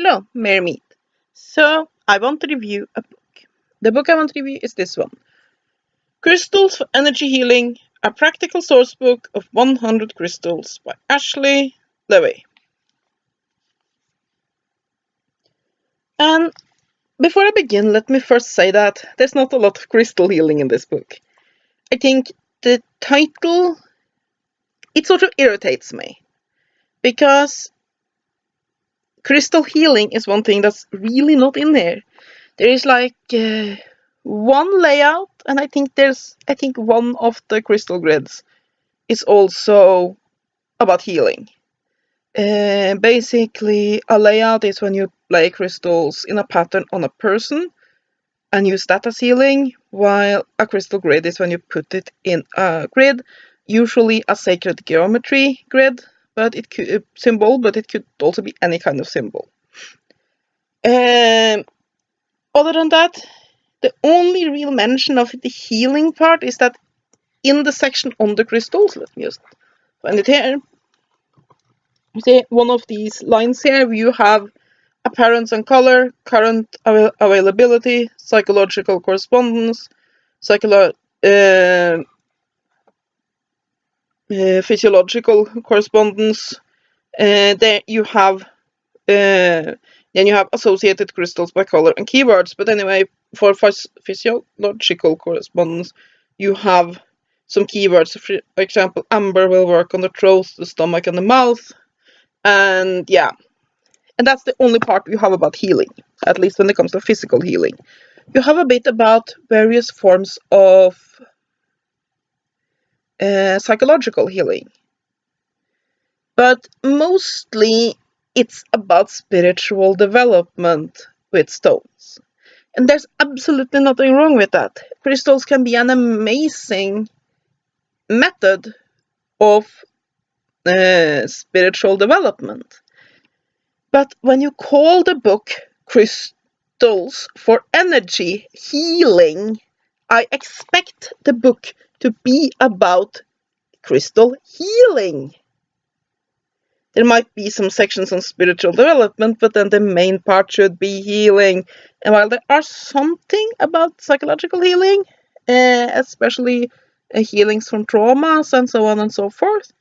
Hello, Mermaid. So, I want to review a book. The book I want to review is this one. Crystals for Energy Healing, a practical source book of 100 crystals by Ashley Leavy. And before I begin, let me first say that there's not a lot of crystal healing in this book. I think the title, it sort of irritates me. Because crystal healing is one thing that's really not in here. There is like one layout, and I think one of the crystal grids is also about healing. Basically, a layout is when you lay crystals in a pattern on a person and use that as healing, while a crystal grid is when you put it in a grid, usually a sacred geometry grid, but it could symbol, but it could also be any kind of symbol. Other than that, the only real mention of the healing part is that in the section on the crystals, let me just find it here. You see one of these lines here, you have appearance and color, current availability, psychological correspondence, physiological correspondence. There you have then you have associated crystals by color and keywords. But anyway, for physiological correspondence, you have some keywords. For example, amber will work on the throat, the stomach, and the mouth. And yeah, and that's the only part you have about healing, at least when it comes to physical healing. You have a bit about various forms of psychological healing. But mostly it's about spiritual development with stones. And there's absolutely nothing wrong with that. Crystals can be an amazing method of spiritual development. But when you call the book Crystals for Energy Healing, I expect the book to be about crystal healing. There might be some sections on spiritual development, but then the main part should be healing. And while there are something about psychological healing, especially healings from traumas and so on and so forth,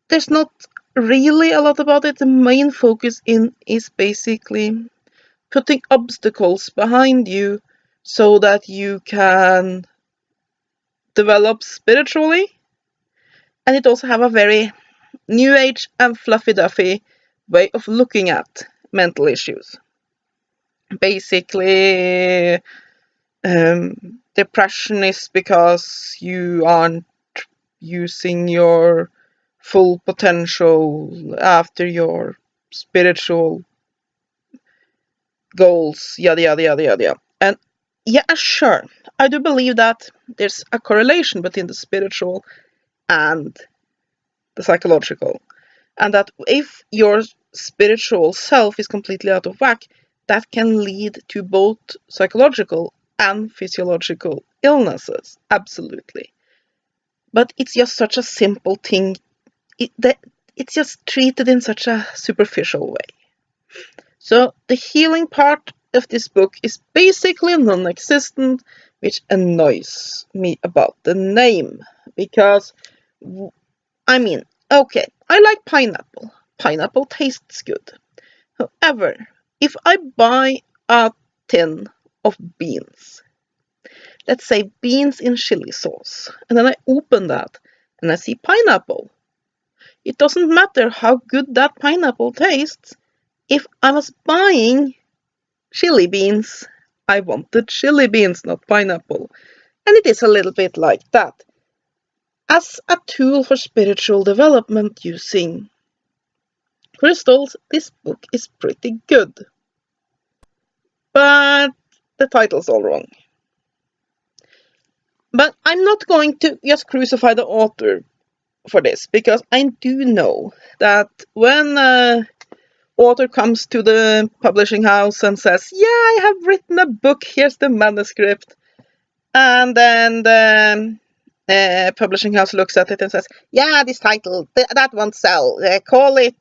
there's not really a lot about it. The main focus is basically putting obstacles behind you so that you can develop spiritually. And it also have a very new age and fluffy-duffy way of looking at mental issues. Basically, depression is because you aren't using your full potential after your spiritual goals, yada yada yada yada. And yeah, sure, I do believe that there's a correlation between the spiritual and the psychological, and that if your spiritual self is completely out of whack, that can lead to both psychological and physiological illnesses, absolutely. But it's just such a simple thing. It's just treated in such a superficial way. So the healing part of this book is basically non-existent, which annoys me about the name. Because, I mean, okay, I like pineapple. Pineapple tastes good. However, if I buy a tin of beans, let's say beans in chili sauce, and then I open that and I see pineapple, it doesn't matter how good that pineapple tastes. If I was buying chili beans, I wanted chili beans, not pineapple. And it is a little bit like that. As a tool for spiritual development using crystals, this book is pretty good. But the title's all wrong. But I'm not going to just crucify the author for this, because I do know that when author comes to the publishing house and says, yeah, I have written a book, here's the manuscript, and then the publishing house looks at it and says, yeah, this title, that won't sell, call it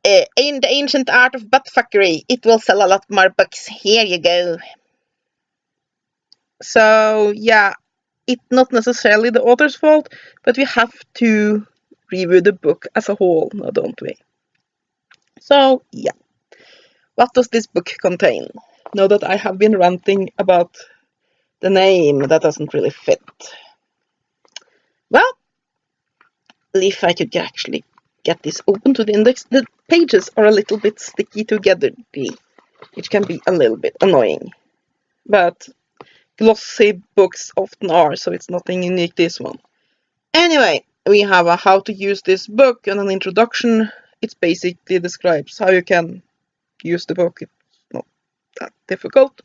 In the ancient art of buttfuckery, it will sell a lot more books. Here you go. So yeah, it's not necessarily the author's fault, but we have to review the book as a whole, now don't we? So yeah, what does this book contain? Now that I have been ranting about the name, that doesn't really fit. Well, if I could actually get this open to the index, the pages are a little bit sticky together, which can be a little bit annoying. But glossy books often are, so it's nothing unique this one. Anyway, we have a how to use this book and an introduction. It basically describes how you can use the book. It's not that difficult.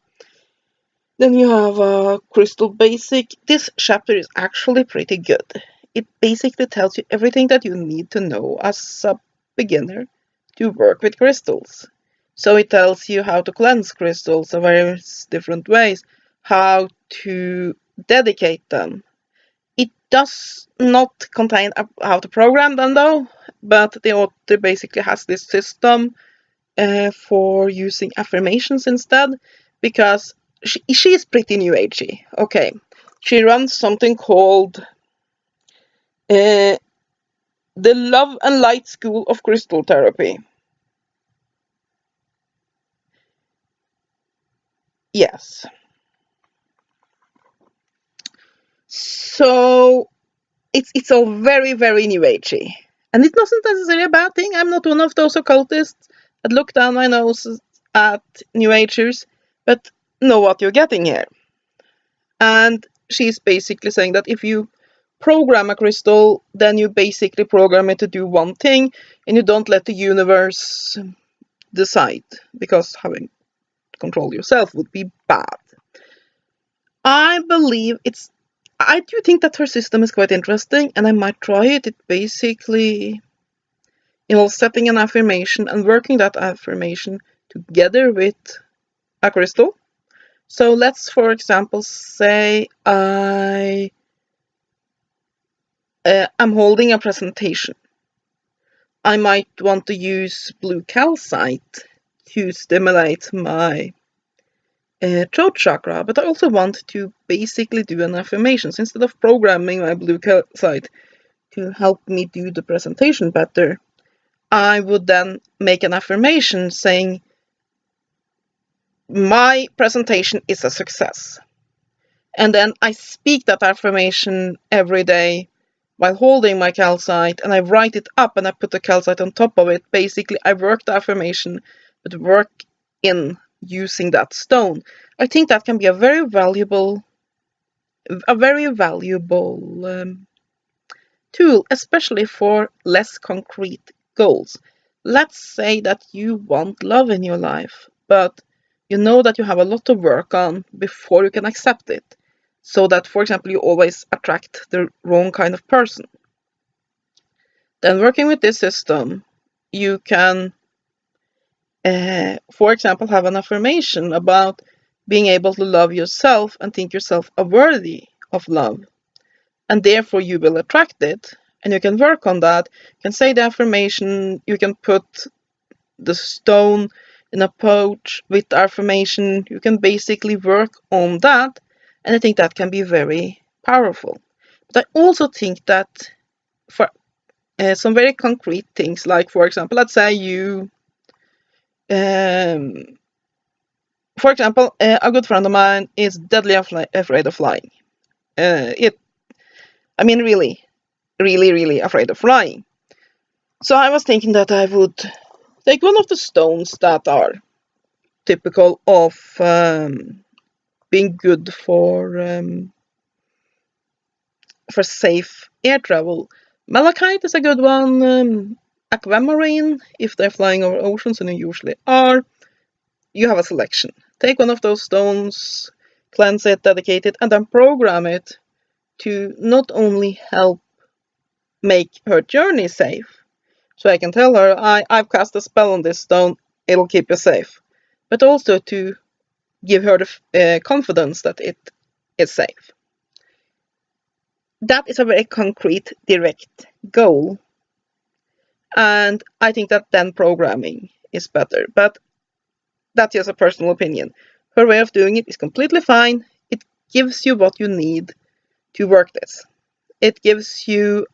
Then you have a crystal basic. This chapter is actually pretty good. It basically tells you everything that you need to know as a beginner to work with crystals. So it tells you how to cleanse crystals in various different ways, how to dedicate them. It does not contain how to program them though, but the author basically has this system for using affirmations instead, because she is pretty new agey. Okay, she runs something called the Love and Light School of Crystal Therapy. Yes. So it's all very, very new agey. And it wasn't necessarily a bad thing. I'm not one of those occultists that look down my nose at new agers, but know what you're getting here. And she's basically saying that if you program a crystal, then you basically program it to do one thing, and you don't let the universe decide, because having control yourself would be bad. I do think that her system is quite interesting, and I might try it. It basically involves setting an affirmation and working that affirmation together with a crystal. So let's, for example, say I'm holding a presentation. I might want to use blue calcite to stimulate my throat chakra, but I also want to basically do an affirmation. So instead of programming my blue calcite to help me do the presentation better, I would then make an affirmation saying, my presentation is a success. And then I speak that affirmation every day while holding my calcite, and I write it up and I put the calcite on top of it. Basically, I work the affirmation, but work in using that stone. I think that can be a very valuable tool, especially for less concrete goals. Let's say that you want love in your life, but you know that you have a lot to work on before you can accept it. So that, for example, you always attract the wrong kind of person. Then working with this system, you can, for example, have an affirmation about being able to love yourself and think yourself worthy of love. And therefore you will attract it, and you can work on that. You can say the affirmation, you can put the stone in a pouch with the affirmation. You can basically work on that, and I think that can be very powerful. But I also think that for some very concrete things, like, for example, let's say you, for example, a good friend of mine is deadly afraid of flying. Really, really, really afraid of flying. So I was thinking that I would take one of the stones that are typical of being good for safe air travel. Malachite is a good one. Aquamarine, if they're flying over oceans, and they usually are, you have a selection. Take one of those stones, cleanse it, dedicate it, and then program it to not only help make her journey safe. So I can tell her, I've cast a spell on this stone, it'll keep you safe. But also to give her the confidence that it is safe. That is a very concrete, direct goal. And I think that then programming is better. But that's just a personal opinion. Her way of doing it is completely fine. It gives you what you need to work this. It gives you,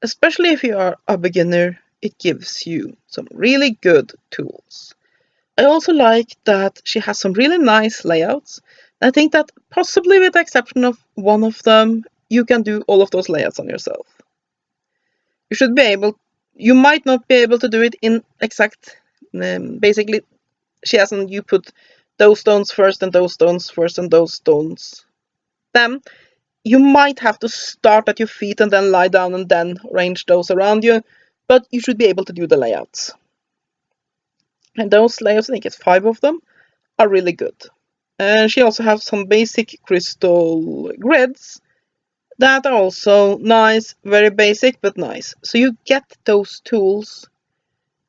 especially if you are a beginner, it gives you some really good tools. I also like that she has some really nice layouts. I think that possibly with the exception of one of them, you can do all of those layouts on yourself. You should be able, you might not be able to do it in exact, basically she hasn't, you put those stones first and those stones first and those stones then. You might have to start at your feet and then lie down and then arrange those around you, but you should be able to do the layouts. And those layouts, I think it's 5 of them, are really good. And she also has some basic crystal grids that are also nice, very basic but nice. So you get those tools.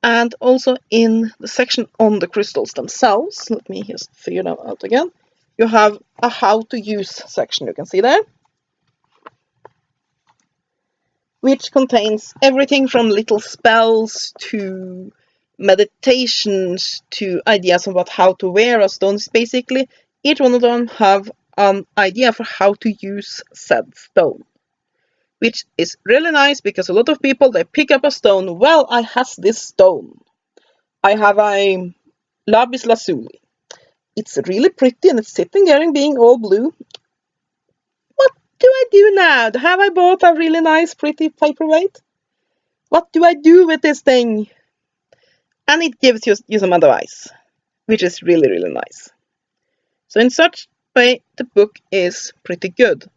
And also in the section on the crystals themselves, let me just figure them out again. You have a how to use section, you can see there, which contains everything from little spells to meditations to ideas about how to wear a stone. Basically, each one of them have an idea for how to use said stone, which is really nice because a lot of people, they pick up a stone. Well, I has this stone. I have a lapis lazuli. It's really pretty and it's sitting there and being all blue. What do I do now? Have I bought a really nice, pretty paperweight? What do I do with this thing? And it gives you some advice, which is really, really nice. So in such way, the book is pretty good.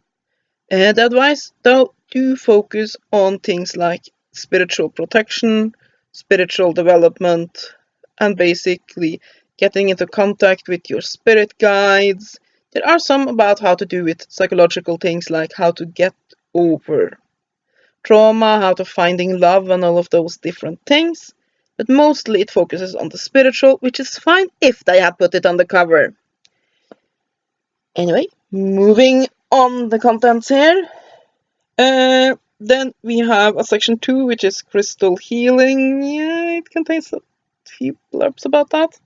The advice, though, do focus on things like spiritual protection, spiritual development, and basically getting into contact with your spirit guides. There are some about how to do with psychological things like how to get over trauma, how to finding love, and all of those different things. But mostly it focuses on the spiritual, which is fine if they had put it on the cover. Anyway, moving on the contents here. Then we have a section 2, which is crystal healing. Yeah, it contains a few blurbs about that.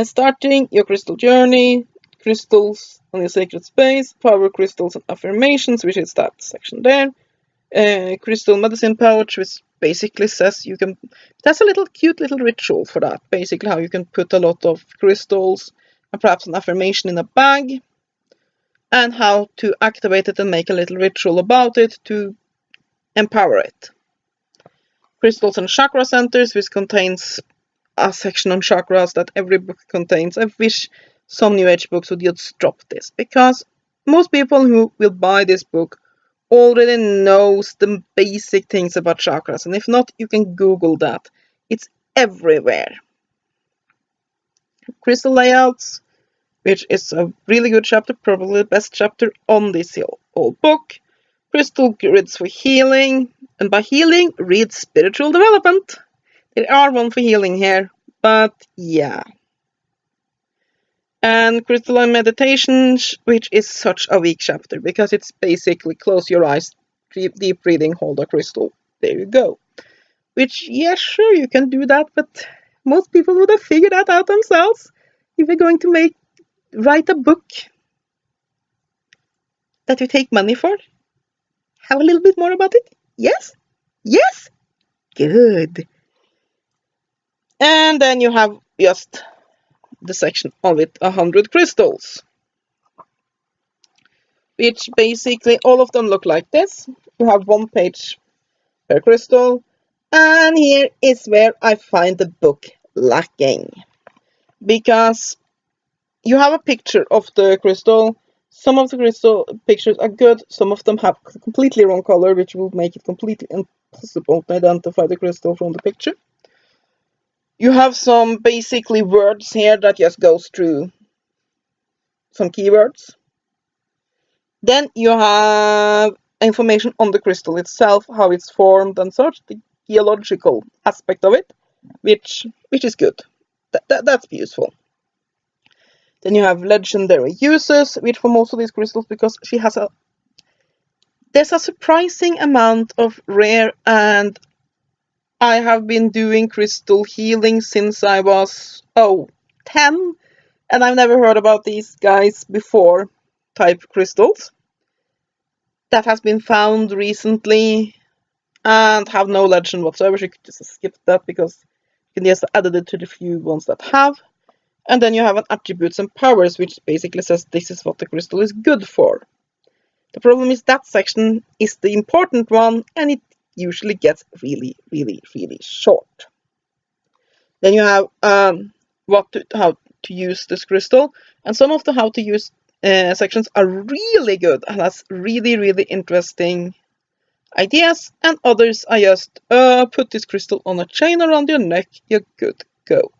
Starting your crystal journey, crystals on your sacred space, power crystals and affirmations, which is that section there. Crystal medicine pouch, which basically says you can. That's a little cute little ritual for that. Basically, how you can put a lot of crystals and perhaps an affirmation in a bag, and how to activate it and make a little ritual about it to empower it. Crystals and chakra centers, which contains a section on chakras that every book contains. I wish some New Age books would just drop this, because most people who will buy this book already knows the basic things about chakras, and if not, you can Google that. It's everywhere. Crystal layouts, which is a really good chapter, probably the best chapter on this whole book. Crystal grids for healing, and by healing, read spiritual development. There are one for healing here, but yeah. And crystalline meditations, which is such a weak chapter, because it's basically close your eyes, deep breathing, hold a crystal. There you go. Which, yeah, sure, you can do that, but most people would have figured that out themselves. If you're going to write a book that you take money for, have a little bit more about it? Yes? Yes? Good. And then you have just the section of it, 100 crystals. Which basically, all of them look like this. You have 1 page per crystal. And here is where I find the book lacking. Because you have a picture of the crystal. Some of the crystal pictures are good. Some of them have completely wrong color, which will make it completely impossible to identify the crystal from the picture. You have some basically words here that just goes through some keywords. Then you have information on the crystal itself, how it's formed and such, the geological aspect of it, which is good. That's useful. Then you have legendary uses, which for most of these crystals, because there's a surprising amount of rare and I have been doing crystal healing since I was, 10, and I've never heard about these guys before, type crystals. That has been found recently and have no legend whatsoever, so you could just skip that because you can just add it to the few ones that have. And then you have an attributes and powers, which basically says this is what the crystal is good for. The problem is that section is the important one, and it usually gets really, really, really short. Then you have how to use this crystal, and some of the how to use sections are really good and has really, really interesting ideas, and others are just put this crystal on a chain around your neck, you're good to go.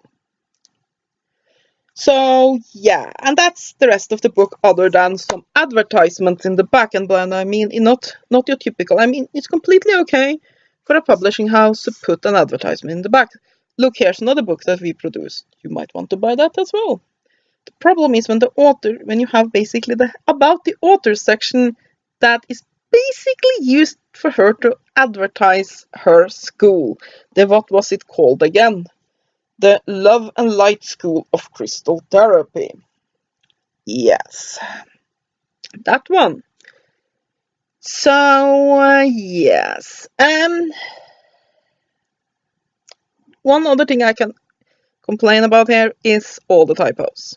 So yeah, and that's the rest of the book, other than some advertisements in the back. And I mean, not your typical. I mean, it's completely okay for a publishing house to put an advertisement in the back. Look, here's another book that we produced. You might want to buy that as well. The problem is when you have basically the about the author section that is basically used for her to advertise her school. What was it called again? The Love and Light School of Crystal Therapy. Yes, that one. So, yes. One other thing I can complain about here is all the typos.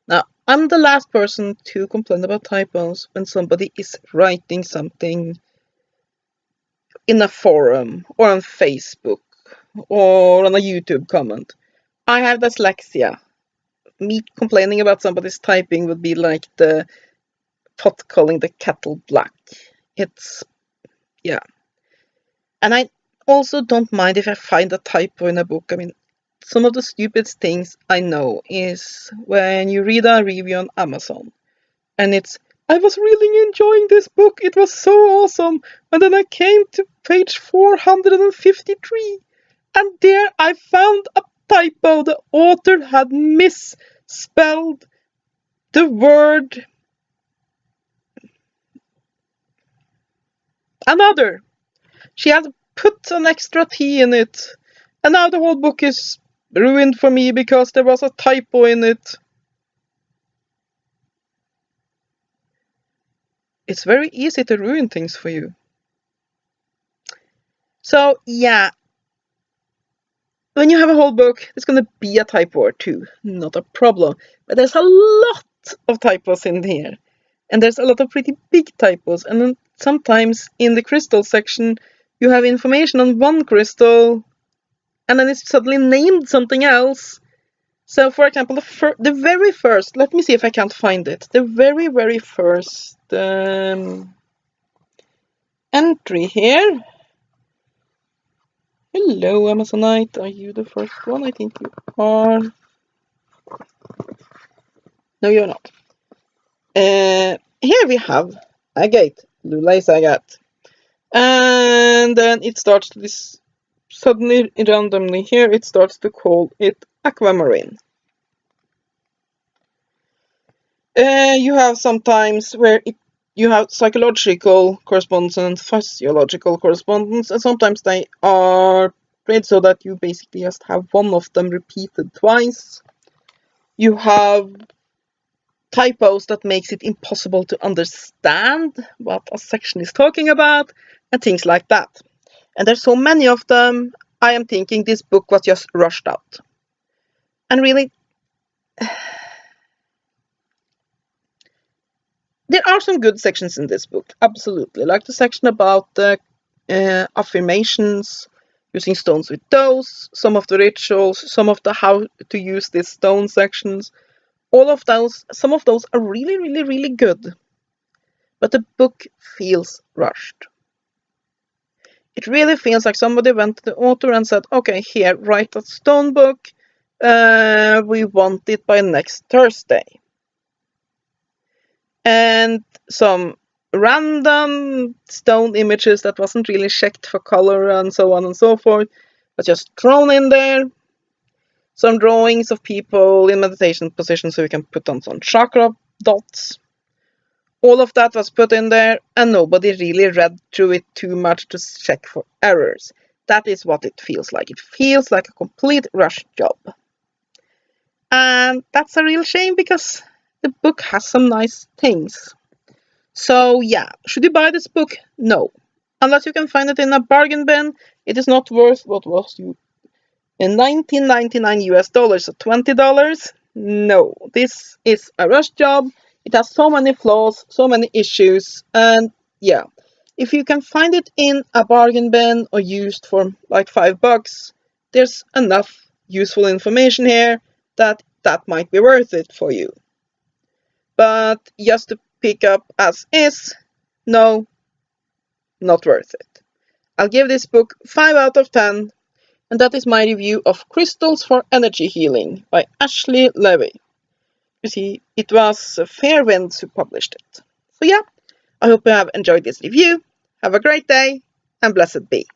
Now, I'm the last person to complain about typos when somebody is writing something in a forum or on Facebook or on a YouTube comment. I have dyslexia. Me complaining about somebody's typing would be like the pot calling the kettle black. It's, yeah. And I also don't mind if I find a typo in a book. I mean, some of the stupidest things I know is when you read a review on Amazon and it's, I was really enjoying this book, it was so awesome, and then I came to page 453 and there I found a typo. The author had misspelled the word another. She had put an extra T in it, and now the whole book is ruined for me because there was a typo in it. It's very easy to ruin things for you. So, yeah. When you have a whole book, there's going to be a typo or two. Not a problem. But there's a lot of typos in here. And there's a lot of pretty big typos. And then sometimes in the crystal section, you have information on one crystal, and then it's suddenly named something else. So, for example, the very first, let me see if I can't find it. The very, very first entry here. Hello, Amazonite. Are you the first one? I think you are. No, you're not. Here we have agate, Lulais agate. And then it starts to this, suddenly, randomly here, it starts to call it aquamarine. You have sometimes where you have psychological correspondence and physiological correspondence, and sometimes they are played so that you basically just have one of them repeated twice. You have typos that makes it impossible to understand what a section is talking about, and things like that. And there's so many of them, I am thinking this book was just rushed out. And really, there are some good sections in this book, absolutely. Like the section about the affirmations, using stones with those, some of the rituals, some of the how to use these stone sections. All of those, some of those are really, really, really good. But the book feels rushed. It really feels like somebody went to the author and said, okay, here, write a stone book. We want it by next Thursday. And some random stone images that wasn't really checked for color and so on and so forth, but just thrown in there. Some drawings of people in meditation position so we can put on some chakra dots. All of that was put in there, and nobody really read through it too much to check for errors. That is what it feels like. It feels like a complete rush job. And that's a real shame because the book has some nice things. So yeah, should you buy this book? No. Unless you can find it in a bargain bin, it is not worth what was you in 1999 US dollars or $20. No, this is a rush job. It has so many flaws, so many issues, and yeah, if you can find it in a bargain bin or used for like $5, there's enough useful information here that might be worth it for you. But just to pick up as is, no, not worth it. I'll give this book 5 out of 10, and that is my review of Crystals for Energy Healing by Ashley Leavy. You see, it was Fairwinds who published it. So yeah, I hope you have enjoyed this review. Have a great day, and blessed be.